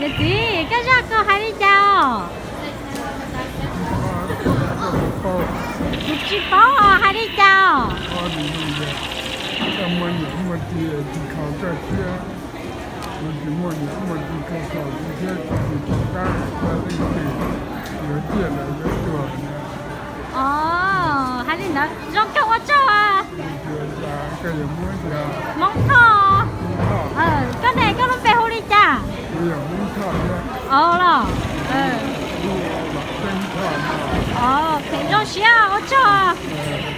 gì cái ra có hai đi chào chị bảo hai đi chào hai đi nữa trong cho我做啊蒙套cái này có nó về hồ đi cha了平常时啊我做